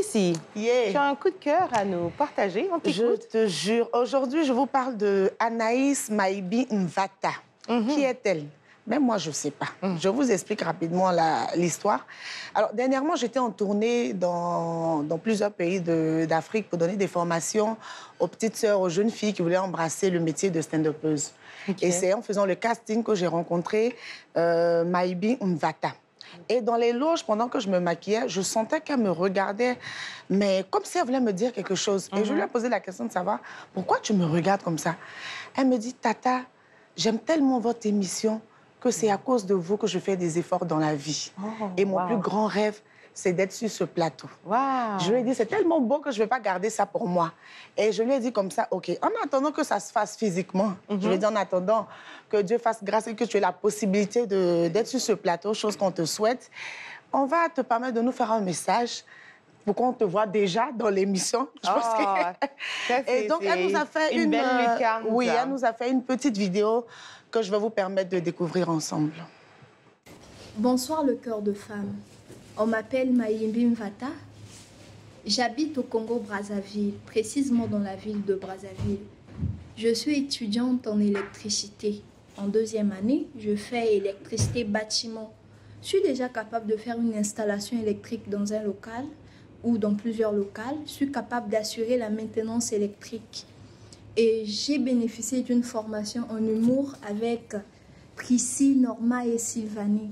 Prissy, tu as un coup de cœur à nous partager, on t'écoute. Je te jure, aujourd'hui, je vous parle de Anaïs Maïbi Mvata. Qui est-elle? Même moi, je ne sais pas. Je vous explique rapidement l'histoire. Alors, dernièrement, j'étais en tournée dans plusieurs pays d'Afrique pour donner des formations aux petites sœurs, aux jeunes filles qui voulaient embrasser le métier de stand-upeuse. Okay. Et c'est en faisant le casting que j'ai rencontré Maïbi Mvata. Et dans les loges, pendant que je me maquillais, je sentais qu'elle me regardait, mais comme si elle voulait me dire quelque chose. Et je lui ai posé la question de savoir, pourquoi tu me regardes comme ça? Elle me dit, Tata, j'aime tellement votre émission que c'est à cause de vous que je fais des efforts dans la vie. Et mon plus grand rêve, c'est d'être sur ce plateau. Je lui ai dit, c'est tellement beau que je ne vais pas garder ça pour moi. Et je lui ai dit comme ça, OK, en attendant que ça se fasse physiquement, je lui ai dit en attendant que Dieu fasse grâce et que tu aies la possibilité d'être sur ce plateau, chose qu'on te souhaite, on va te permettre de nous faire un message pour qu'on te voit déjà dans l'émission. Et donc, elle nous a fait une belle lucarne. Oui, elle nous a fait une petite vidéo que je vais vous permettre de découvrir ensemble. Bonsoir le cœur de femme. On m'appelle Maïbi Mvata. J'habite au Congo-Brazzaville, précisément dans la ville de Brazzaville. Je suis étudiante en électricité. En deuxième année, je fais électricité bâtiment. Je suis déjà capable de faire une installation électrique dans un local ou dans plusieurs locaux. Je suis capable d'assurer la maintenance électrique. Et j'ai bénéficié d'une formation en humour avec Prissy, Norma et Sylvanie.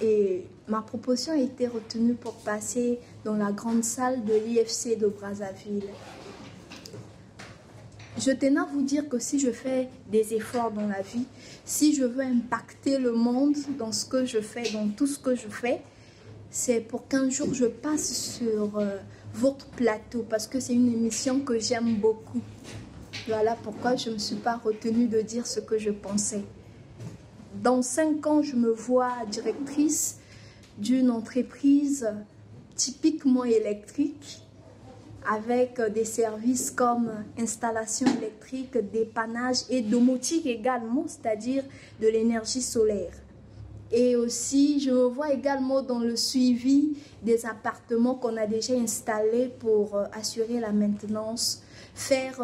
Et ma proposition a été retenue pour passer dans la grande salle de l'IFC de Brazzaville. Je tenais à vous dire que si je fais des efforts dans la vie, si je veux impacter le monde dans ce que je fais, dans tout ce que je fais, c'est pour qu'un jour je passe sur votre plateau parce que c'est une émission que j'aime beaucoup. Voilà pourquoi je ne me suis pas retenue de dire ce que je pensais. Dans 5 ans, je me vois directrice d'une entreprise typiquement électrique avec des services comme installation électrique, dépannage et domotique également, c'est-à-dire de l'énergie solaire. Et aussi, je me vois également dans le suivi des appartements qu'on a déjà installés pour assurer la maintenance, faire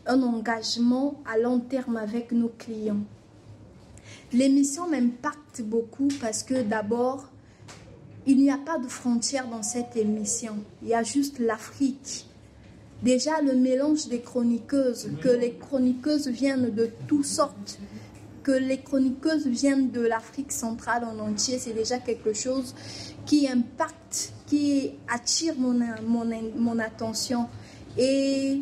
un engagement à long terme avec nos clients. L'émission m'impacte beaucoup parce que d'abord, il n'y a pas de frontières dans cette émission. Il y a juste l'Afrique. Déjà, le mélange des chroniqueuses, que les chroniqueuses viennent de toutes sortes, que les chroniqueuses viennent de l'Afrique centrale en entier, c'est déjà quelque chose qui impacte, qui attire mon attention. Et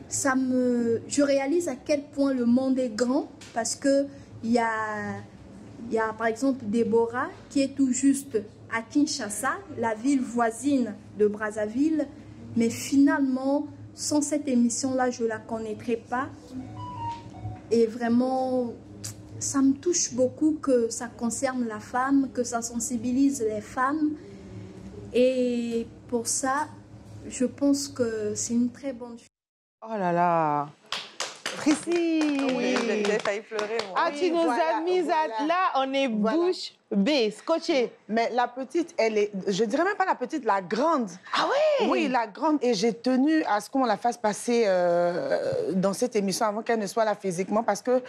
je réalise à quel point le monde est grand parce que il y a par exemple Déborah qui est tout juste à Kinshasa, la ville voisine de Brazzaville, mais finalement, sans cette émission-là, je ne la connaîtrais pas. Et vraiment, ça me touche beaucoup que ça concerne la femme, que ça sensibilise les femmes. Et pour ça, je pense que c'est une très bonne chose. Oh là là! Prissy! Oui, j'ai failli pleurer, moi. Ah, tu nous as mis à... Là, on est bouche bée, scotché. Mais la petite, elle est... Je dirais même pas la petite, la grande. Ah oui? Oui, la grande. Et j'ai tenu à ce qu'on la fasse passer dans cette émission avant qu'elle ne soit là physiquement parce que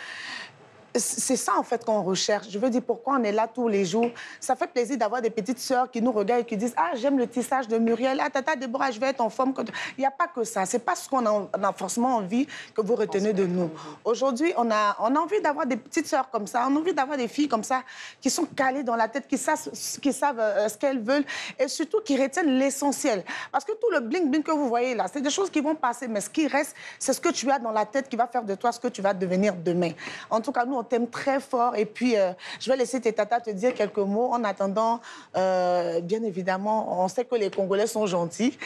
c'est ça, en fait, qu'on recherche. Je veux dire, pourquoi on est là tous les jours? Ça fait plaisir d'avoir des petites sœurs qui nous regardent et qui disent « Ah, j'aime le tissage de Muriel. Ah, tata Déborah, je vais être en forme. » Il n'y a pas que ça. C'est pas ce qu'on a forcément envie que vous retenez de nous. Aujourd'hui, on a envie d'avoir des petites sœurs comme ça. On a envie d'avoir des filles comme ça qui sont calées dans la tête, qui savent ce qu'elles veulent et surtout qui retiennent l'essentiel. Parce que tout le bling-bling que vous voyez là, c'est des choses qui vont passer. Mais ce qui reste, c'est ce que tu as dans la tête qui va faire de toi ce que tu vas devenir demain. En tout cas, nous, on t'aime très fort. Et puis, je vais laisser tes tatas te dire quelques mots. En attendant, bien évidemment, on sait que les Congolais sont gentils.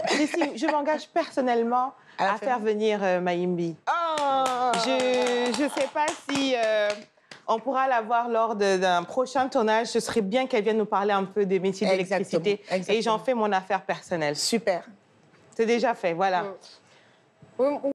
Prissy, je m'engage personnellement à faire venir Maïmbi. Oh! Je ne sais pas si on pourra la voir lors d'un prochain tournage. Ce serait bien qu'elle vienne nous parler un peu des métiers d'électricité. Et j'en fais mon affaire personnelle. Super. C'est déjà fait, voilà.